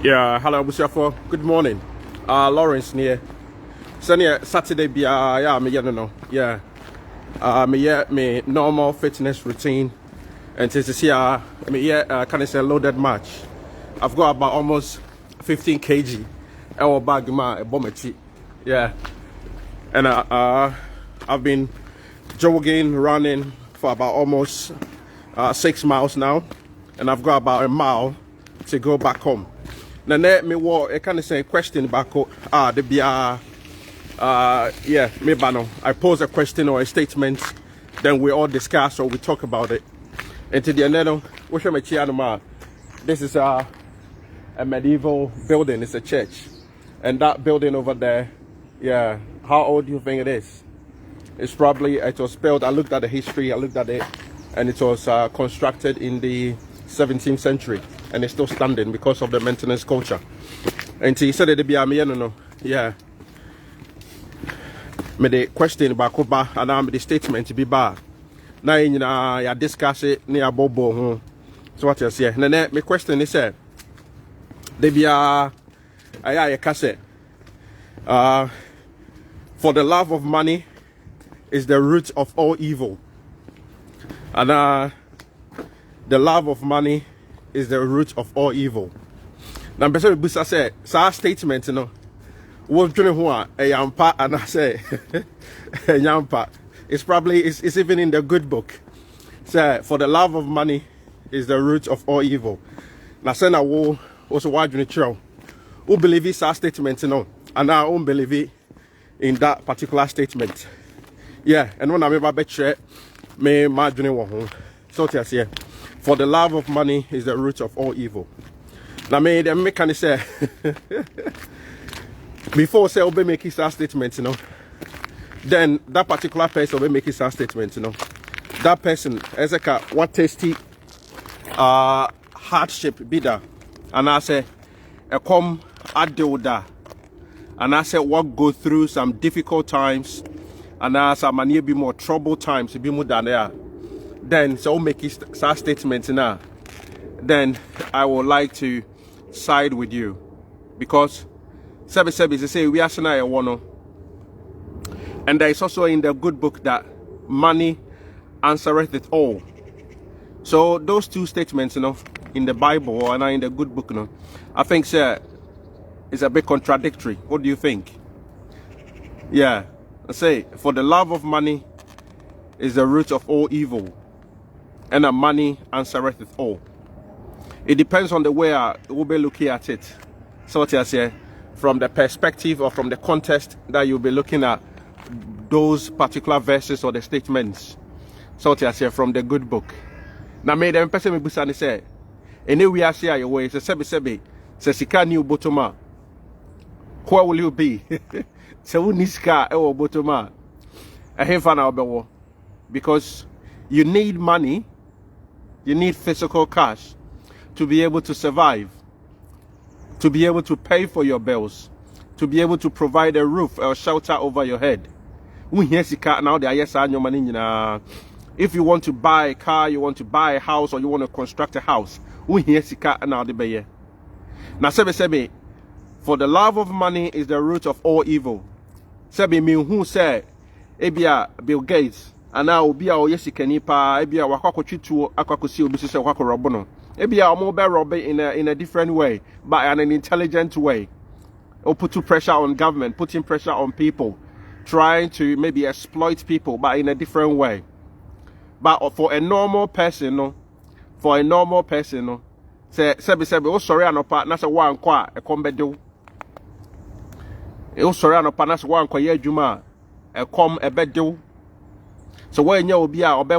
Yeah, hello, Bushafo. Good morning. Lawrence near. Sunny Saturday be yeah, me no. Yeah. Me normal fitness routine. And to see can I say loaded match. I've got about almost 15 kg. Our bag ma bombechi. Yeah. And I've been jogging, running for about almost 6 miles now. And I've got about a mile to go back home. Now let me walk. I kind of say a question back. The yeah, me bano. I pose a question or a statement, then we all discuss or we talk about it. And to the end, this is a medieval building. It's a church, and that building over there, yeah. How old do you think it is? It's probably, it was built. I looked at the history. I looked at it, and it was constructed in the 17th century. And it's still standing because of the maintenance culture. And he said that be a no. Yeah. Me the question about Kuba and I'm the statement to be bad. Now ya discuss it near Bobo. So what you say? Then my question is they be a cassette. For the love of money is the root of all evil. And the love of money is the root of all evil. Now, Bessie Busa said, "Sa statement, you know, what doing who a yampa and I say a yampa. It's probably it's even in the good book. Say, for the love of money is the root of all evil. Now, say I will also watch the show. Who believe it's a statement, you know, and I won't believe it in that particular statement. Yeah, and when I'm about to share, me imagine what so to say. For the love of money is the root of all evil. Now, me can say before say obey make his statement, you know. Then that particular person will make his statement, you know. That person as a what tasty hardship bidder, and I say come adoda, and I say what go through some difficult times, and I say many be more troubled times to be more than there. Then so make his statement now. Then I would like to side with you because Sebi they say we are saying one. And there is also in the good book that money answereth it all. So those two statements, you know, in the Bible and in the good book, you know, I think sir, it's a bit contradictory. What do you think? Yeah, I say for the love of money is the root of all evil. And the money answereth it all. It depends on the way we'll be looking at it. So what I say, from the perspective or from the context that you'll be looking at those particular verses or the statements. So what I say, from the good book. Now, me the person me busani say, anyway I say your way. So sebi say sika new botoma. Where will you be? So niska ewo botoma. I have fun out because you need money. You need physical cash to be able to survive, to be able to pay for your bills, to be able to provide a roof or shelter over your head. If you want to buy a car, you want to buy a house, or you want to construct a house, now sebi, for the love of money is the root of all evil. Sebi me who say, Ebia Bill Gates. And now be our yesikani pa ebia wakako chitu akwakosi obi se wakako robono ebia omo be rob in a different way, but in an intelligent way, or put pressure on government, putting pressure on people, trying to maybe exploit people, but in a different way. But for a normal person, no, say oh sorry anopa na se wan kwa e kombedo e oh sorry anopa na se wan kwa ye adwuma e kom ebedo. So when you will be out,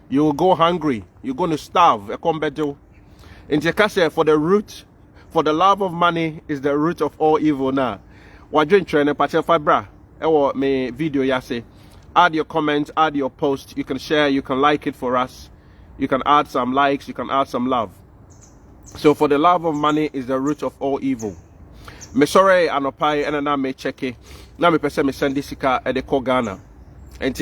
you will go hungry. You're going to starve. In Jekase, for the love of money is the root of all evil now. Wajin training pacha fibra. Ewo me video yase. Add your comments, add your post. You can share, you can like it for us. You can add some likes, you can add some love. So for the love of money is the root of all evil. Me sorry anopai and na me check it. Na me pese me send this at the Ghana. And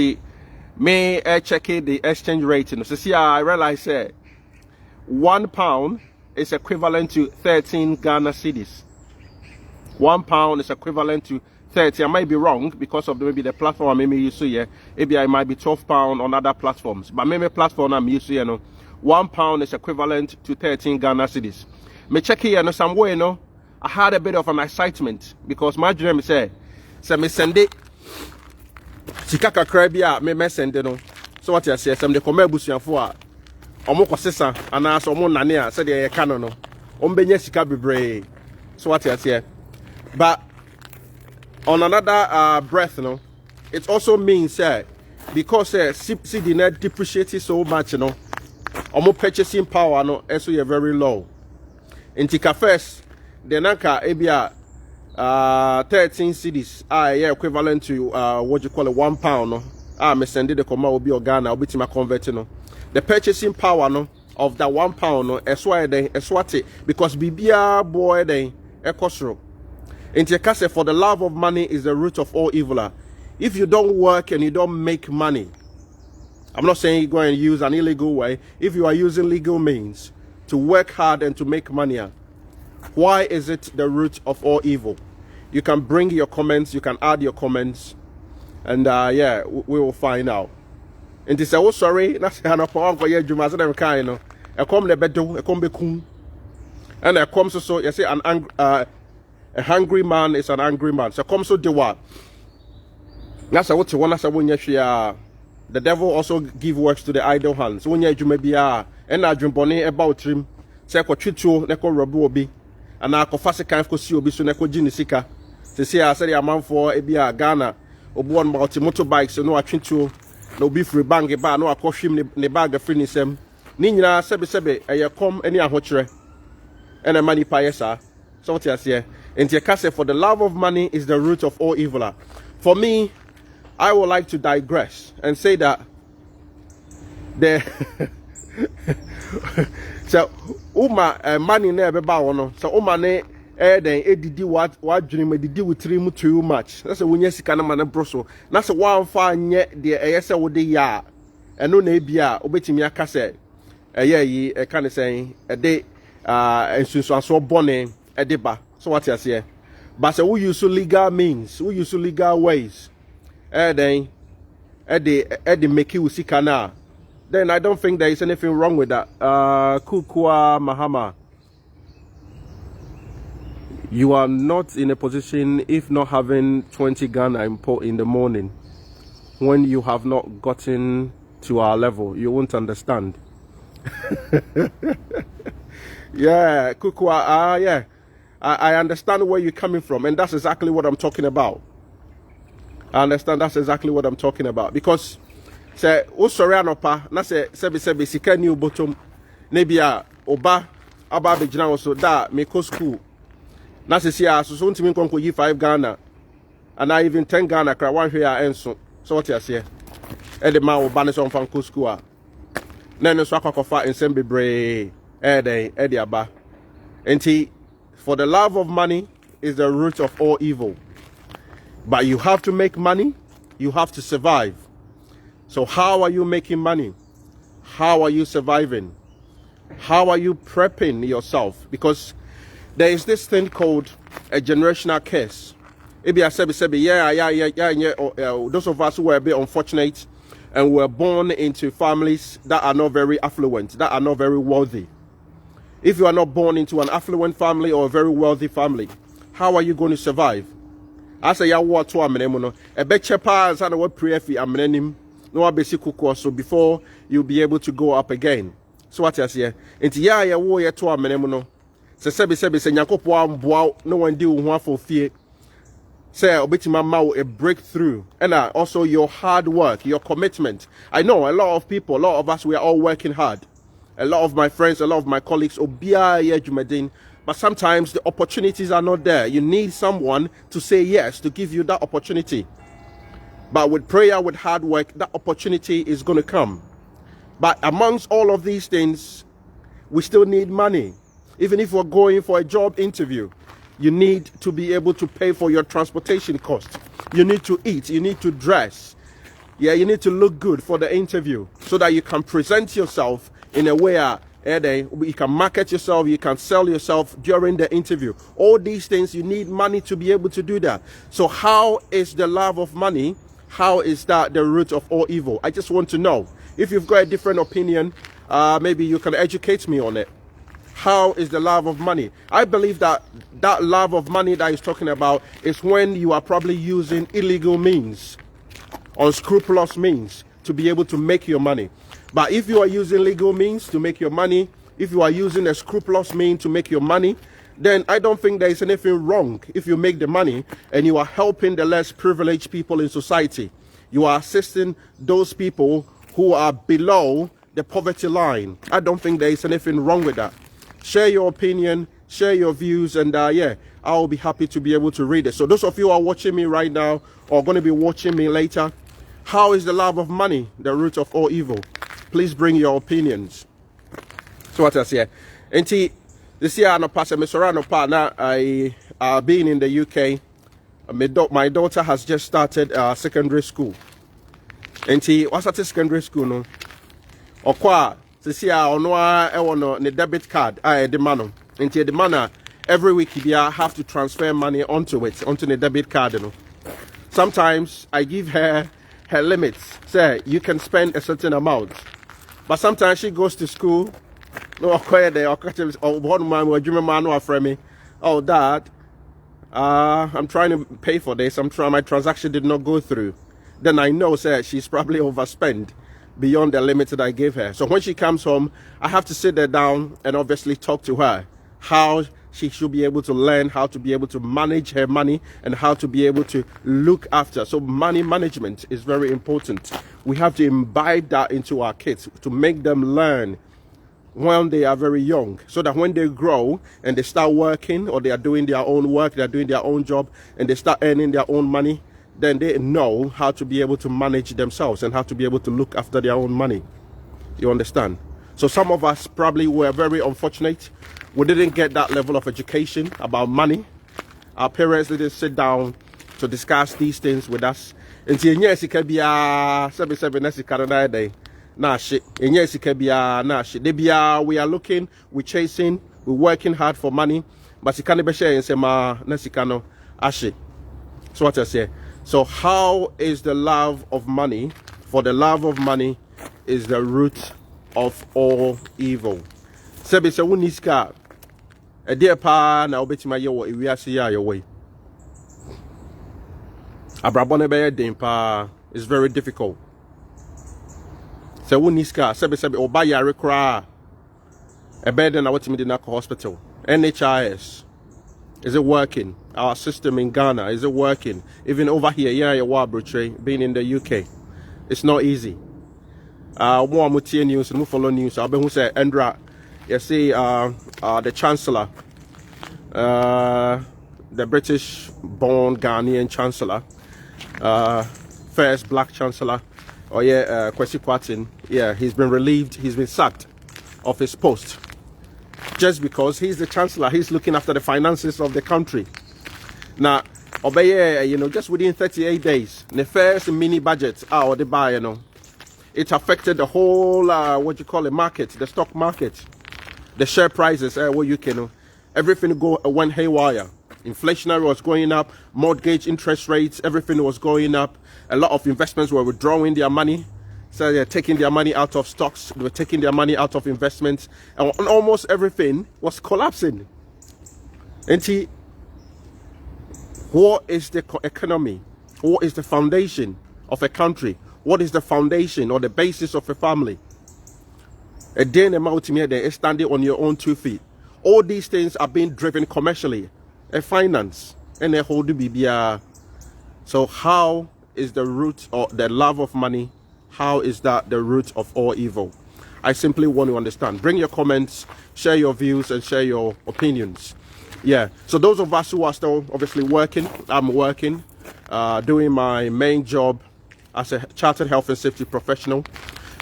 me check the exchange rate. So see, I realize £1 is equivalent to 13 Ghana cedis. £1 is equivalent to 30. I might be wrong because of maybe the platform I may use here. Maybe I might be £12 on other platforms. But maybe platform I'm using, you know, £1 is equivalent to 13 Ghana cedis. Me check here, you know, somewhere, you know, I had a bit of an excitement because my dream say me send it. Sikaka krabia me send it, no. So what I say, some the come busuan for omo kosesa ana so omo nane a said ye ka no no. Ombenya sika bebre. So what I say. But on another breath, you know, it also means because CD net depreciated so much, you know, omo purchasing power no so you're very low. In Tika first, the Nanka Abia 13 cedis yeah, equivalent to what you call it £1 no. Me send the comma will be Ghana, will be to my converting no. The purchasing power no of that £1 no why they swat because bibia boy they ekosro. In Tekase, for the love of money is the root of all evil. If you don't work and you don't make money, I'm not saying you go and use an illegal way. If you are using legal means to work hard and to make money, why is it the root of all evil? You can bring your comments, you can add your comments, and yeah, we will find out. And they say, oh sorry, that's and I come so you say a hungry man is an angry man. So come so de what? That's what you want to the devil also give works to the idle hands. So when you may be and I dream bonnet about him, say ko chicho, neko robu obi, and I ko fast kind of see obi so neko jinisika. To say I said a man for a beer Ghana, or one multi motorbikes, so no a chicho, no beef rebang a bar, no a coshim ne bag of free sem. Nina sebe a come any a hotchre and a money paesa. So what I say. And Tekase, for the love of money is the root of all evil. For me, I would like to digress and say that the so money never bow no. So umane then did what dream did with trim too much. That's a when you see kind of man broso. That's a one fine yet the ASA would the ya and no nebia obetim ya kase yeah ye kind of saying a day and so bonnet a deba. So what you say? But so we use legal means, we use legal ways. Then make you see kana. Then I don't think there is anything wrong with that. Kukua Mahama. You are not in a position, if not having 20 Ghana import in the morning, when you have not gotten to our level, you won't understand. Yeah, Kukua, yeah. I understand where you're coming from, and that's exactly what I'm talking about. I understand that's exactly what I'm talking about. Because say Usorianopa, na say sika new bottom, maybe oba aba bejina also da me ko school. Na say so so ntimi konko yi 5 Ghana, and I even 10 Ghana kra one here enso. So what you say? E de ma oba ne so fan ko school a. Na no so akwakofa ensem bebre e de aba. Enti for the love of money is the root of all evil. But you have to make money, you have to survive. So how are you making money? How are you surviving? How are you prepping yourself? Because there is this thing called a generational curse. Maybe I said, yeah. Those of us who were a bit unfortunate and were born into families that are not very affluent, that are not very wealthy. If you are not born into an affluent family or a very wealthy family, how are you going to survive? I say, ya what to amenemono. A betcha pass and what prayer fi amenenim. No basic course so before you'll be able to go up again. So what I say? Into ya wo ya to amenemono. Se se nyakopo amboa no one deal one for fear. Say obetima ma a breakthrough. And also your hard work, your commitment. I know a lot of people, a lot of us, we are all working hard. A lot of my friends, a lot of my colleagues, but sometimes the opportunities are not there. You need someone to say yes, to give you that opportunity. But with prayer, with hard work, that opportunity is going to come. But amongst all of these things, we still need money. Even if we're going for a job interview, you need to be able to pay for your transportation costs. You need to eat, you need to dress. Yeah, you need to look good for the interview so that you can present yourself in a way You can market yourself, you can sell yourself during the interview. All these things, you need money to be able to do that. So how is the love of money, how is that the root of all evil? I just want to know. If you've got a different opinion, maybe you can educate me on it. How is the love of money? I believe that that love of money that he's talking about is when you are probably using illegal means, unscrupulous means to be able to make your money. But if you are using legal means to make your money, if you are using a scrupulous means to make your money, then I don't think there is anything wrong if you make the money and you are helping the less privileged people in society. You are assisting those people who are below the poverty line. I don't think there is anything wrong with that. Share your opinion, share your views, and yeah, I'll be happy to be able to read it. So those of you who are watching me right now or going to be watching me later, how is the love of money the root of all evil? Please bring your opinions. So what else here? Enti this year I pass me surround partner. I been in the UK. My daughter has just started secondary school. Enti what's at secondary school no? Okwa this year on the debit card. The man. Enti the man every week he have to transfer money onto the debit card. You know. Sometimes I give her limits. Say you can spend a certain amount. But sometimes she goes to school. No, oh, Dad, I'm trying to pay for this. My transaction did not go through. Then I know, sir, she's probably overspent beyond the limit that I gave her. So when she comes home, I have to sit there down and obviously talk to her how she should be able to learn how to be able to manage her money and how to be able to look after. So money management is very important. We have to imbibe that into our kids to make them learn when they are very young, so that when they grow and they start working or they are doing their own work, they are doing their own job and they start earning their own money, then they know how to be able to manage themselves and how to be able to look after their own money. You understand? So some of us probably were very unfortunate. We didn't get that level of education about money. Our parents didn't sit down to discuss these things with us. Until yes, it can be nah shit. Yes, it can be nah shit. We are looking, we're chasing, we're working hard for money, but you can't be sharing and say ma nasikano ashi. So what I say. So how is the love of money? For the love of money is the root of all evil. Sebi se uniska. A dear pa na obetima yo we are see your way. Abrabone be den pa is very difficult. Se uniska sebi oba yare kra. A bed na wetimi di na hospital. NHIS. Is it working? Our system in Ghana, is it working? Even over here, being in the UK, it's not easy. More mutie news and follow news. I've been who say Endra, you see, the Chancellor, the British-born Ghanaian Chancellor, first Black Chancellor, Kwesi Kwarteng, he's been relieved, he's been sacked of his post. Just because he's the chancellor, he's looking after the finances of the country. Now, just within 38 days, the first mini budget or the buy, it affected the whole market, the stock market, the share prices. Everything went haywire. Inflationary was going up, mortgage interest rates, everything was going up. A lot of investments were withdrawing their money. So they're taking their money out of stocks, they were taking their money out of investments, and almost everything was collapsing. And what is the economy? What is the foundation of a country? What is the foundation or the basis of a family? A day in a multimedia is standing on your own 2 feet. All these things are being driven commercially, a finance, and a whole BBR. So how is the root or the love of money? How is that the root of all evil? I simply want to understand. Bring your comments, share your views, and share your opinions. Yeah. So those of us who are still obviously working, I'm working, doing my main job as a chartered health and safety professional.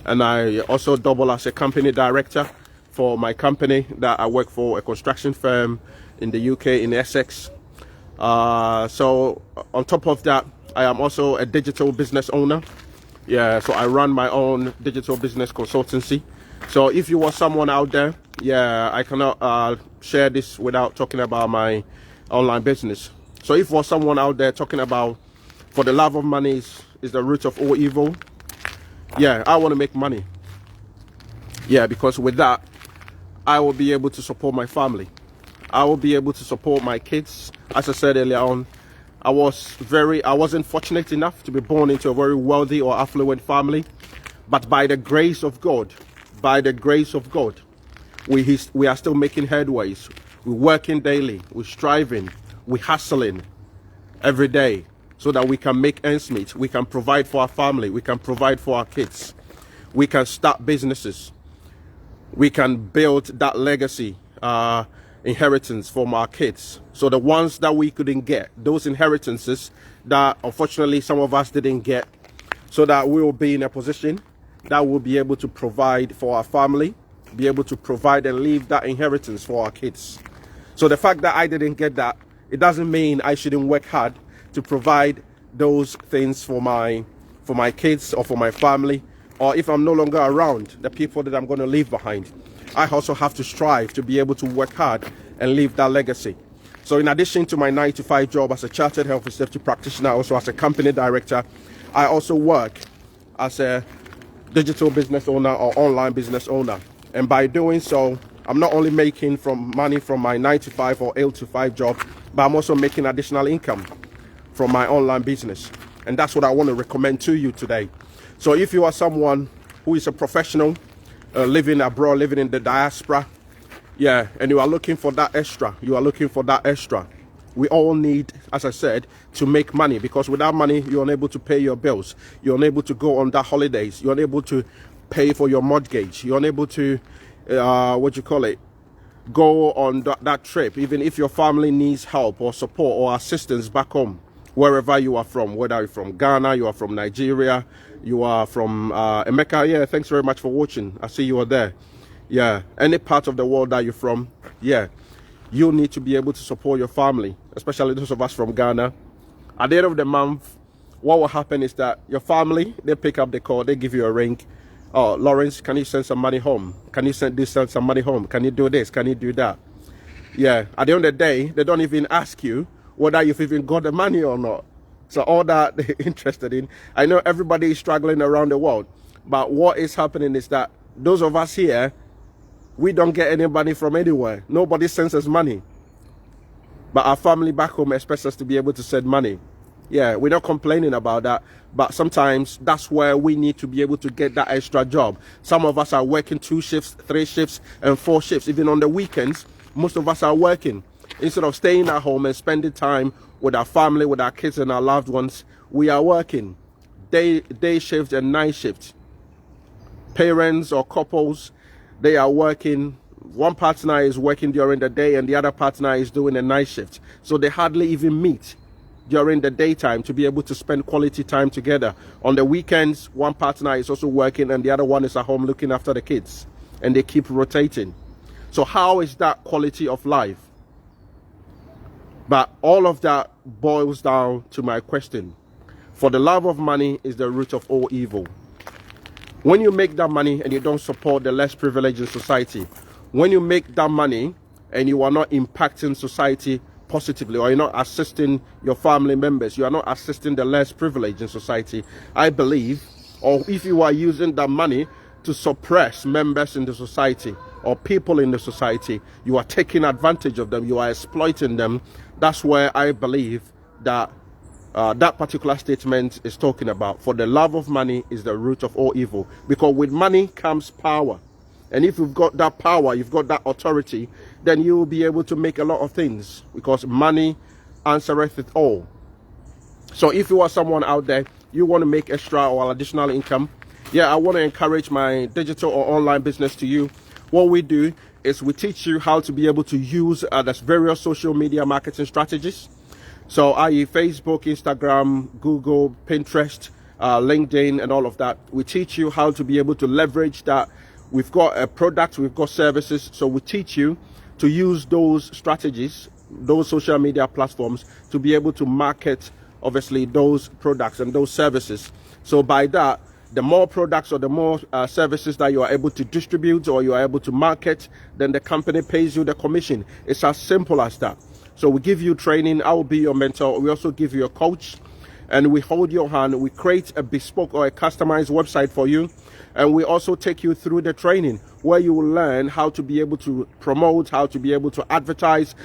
And I also double as a company director for my company that I work for, a construction firm in the UK, in Essex. So on top of that, I am also a digital business owner. Yeah, so I run my own digital business consultancy. So if you are someone out there, yeah, I cannot share this without talking about my online business. So if you are someone out there talking about, for the love of money is the root of all evil, yeah, I want to make money. Yeah, because with that, I will be able to support my family. I will be able to support my kids. As I said earlier on, I wasn't fortunate enough to be born into a very wealthy or affluent family, but by the grace of God, we are still making headways. We're working daily, we're striving, we're hustling every day so that we can make ends meet. We can provide for our family, we can provide for our kids, we can start businesses, we can build that legacy, inheritance from our kids. So the ones that we couldn't get, those inheritances that unfortunately some of us didn't get, so that we will be in a position that we'll be able to provide for our family, be able to provide and leave that inheritance for our kids. So the fact that I didn't get that, it doesn't mean I shouldn't work hard to provide those things for my kids or for my family, or if I'm no longer around, the people that I'm going to leave behind. I also have to strive to be able to work hard and leave that legacy. So in addition to my 9-to-5 job as a chartered health and safety practitioner, also as a company director, I also work as a digital business owner or online business owner. And by doing so, I'm not only making money from my 9-to-5 or 8-to-5 job, but I'm also making additional income from my online business. And that's what I want to recommend to you today. So if you are someone who is a professional, living abroad, living in the diaspora, yeah, and you are looking for that extra, we all need, as I said, to make money, because without money, you're unable to pay your bills, you're unable to go on that holidays, you're unable to pay for your mortgage, you're unable to, go on that trip, even if your family needs help or support or assistance back home, wherever you are from, whether you're from Ghana, you are from Nigeria, you are from Emeka. Yeah, thanks very much for watching. I see you are there. Yeah, any part of the world that you're from, yeah, you need to be able to support your family, especially those of us from Ghana. At the end of the month, what will happen is that your family, they pick up the call, they give you a ring. Oh, Lawrence, can you send some money home? Can you send some money home? Can you do this? Can you do that? Yeah, at the end of the day, they don't even ask you whether you've even got the money or not. So all that they're interested in, I know everybody is struggling around the world, but what is happening is that those of us here, we don't get any money from anywhere. Nobody sends us money. But our family back home expects us to be able to send money. Yeah, we're not complaining about that, but sometimes that's where we need to be able to get that extra job. Some of us are working 2 shifts, 3 shifts, and 4 shifts. Even on the weekends, most of us are working. Instead of staying at home and spending time with our family, with our kids and our loved ones, we are working day shift and night shift. Parents or couples, they are working. One partner is working during the day and the other partner is doing a night shift. So they hardly even meet during the daytime to be able to spend quality time together. On the weekends, one partner is also working and the other one is at home looking after the kids, and they keep rotating. So how is that quality of life? But all of that boils down to my question. For the love of money is the root of all evil. When you make that money and you don't support the less privileged in society, when you make that money and you are not impacting society positively, or you're not assisting your family members, you are not assisting the less privileged in society, I believe, or if you are using that money to suppress members in the society or people in the society, you are taking advantage of them, you are exploiting them. That's where I believe that that particular statement is talking about. For the love of money is the root of all evil, because with money comes power. And if you've got that power, you've got that authority, then you will be able to make a lot of things, because money answereth it all. So if you are someone out there, you want to make extra or additional income, yeah, I want to encourage my digital or online business to you. What we do is we teach you how to be able to use the various social media marketing strategies. So i.e. Facebook, Instagram, Google, Pinterest, LinkedIn, and all of that. We teach you how to be able to leverage that. We've got a product, we've got services, so we teach you to use those strategies, those social media platforms, to be able to market, obviously, those products and those services. So by that, The more products or the more services that you are able to distribute or you are able to market, then the company pays you the commission. It's as simple as that. So we give you training. I will be your mentor. We also give you a coach, and we hold your hand. We create a bespoke or a customized website for you, and we also take you through the training where you will learn how to be able to promote, how to be able to advertise,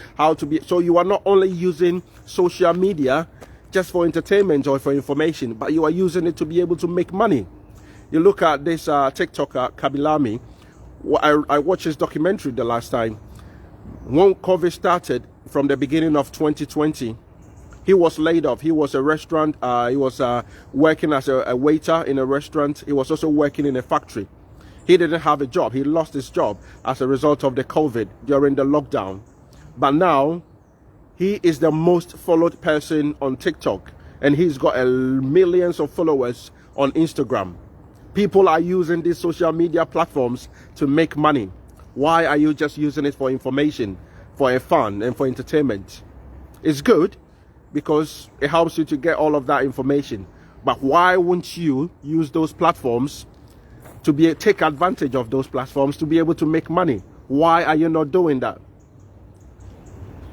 so you are not only using social media just for entertainment or for information, but you are using it to be able to make money. You look at this TikToker, Kabilami. I watched his documentary the last time. When COVID started from the beginning of 2020, he was laid off. He was a restaurant. He was working as a waiter in a restaurant. He was also working in a factory. He didn't have a job. He lost his job as a result of the COVID during the lockdown. But now, he is the most followed person on TikTok, and he's got millions of followers on Instagram. People are using these social media platforms to make money. Why are you just using it for information, for fun, and for entertainment? It's good because it helps you to get all of that information. But why won't you use those platforms to take advantage of those platforms to be able to make money? Why are you not doing that?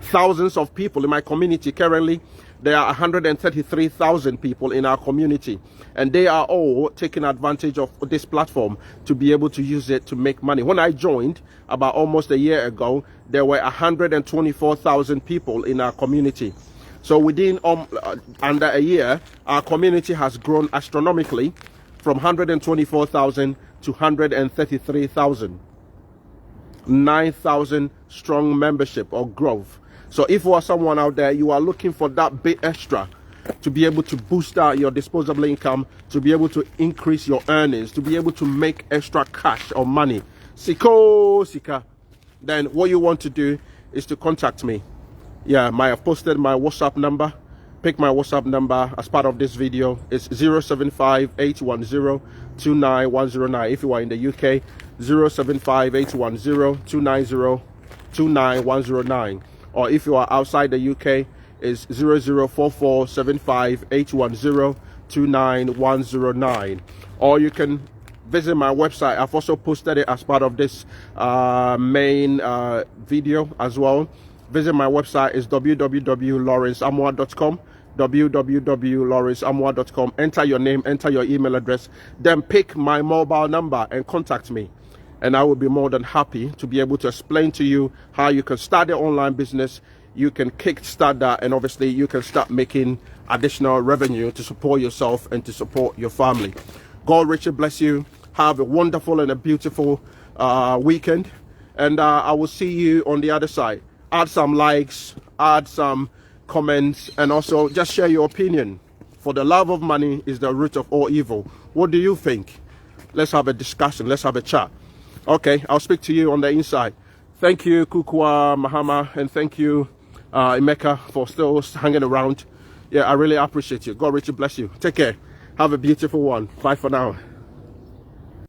Thousands of people in my community currently, there are 133,000 people in our community, and they are all taking advantage of this platform to be able to use it to make money. When I joined about almost a year ago, there were 124,000 people in our community. So within under a year, our community has grown astronomically from 124,000 to 133,000. 9,000 strong membership or growth. So if you are someone out there, you are looking for that bit extra to be able to boost out your disposable income, to be able to increase your earnings, to be able to make extra cash or money, Sika, then what you want to do is to contact me. Yeah, I've posted my WhatsApp number. Pick my WhatsApp number as part of this video. It's 075-810-29109. If you are in the UK, 075-810-290-29109. Or if you are outside the UK, it's 004475-810-29109. Or you can visit my website. I've also posted it as part of this main video as well. Visit my website. Is www.lawrenceamwa.com. www.lawrenceamwa.com. Enter your name, enter your email address, then pick my mobile number and contact me. And I will be more than happy to be able to explain to you how you can start your online business. You can kickstart that, and obviously you can start making additional revenue to support yourself and to support your family. God richly bless you. Have a wonderful and a beautiful weekend. And I will see you on the other side. Add some likes, add some comments, and also just share your opinion. For the love of money is the root of all evil. What do you think? Let's have a discussion. Let's have a chat. Okay, I'll speak to you on the inside. Thank you, Kukwa Mahama, and thank you, Emeka, for still hanging around. Yeah, I really appreciate you. God richly bless you. Take care. Have a beautiful one. Bye for now.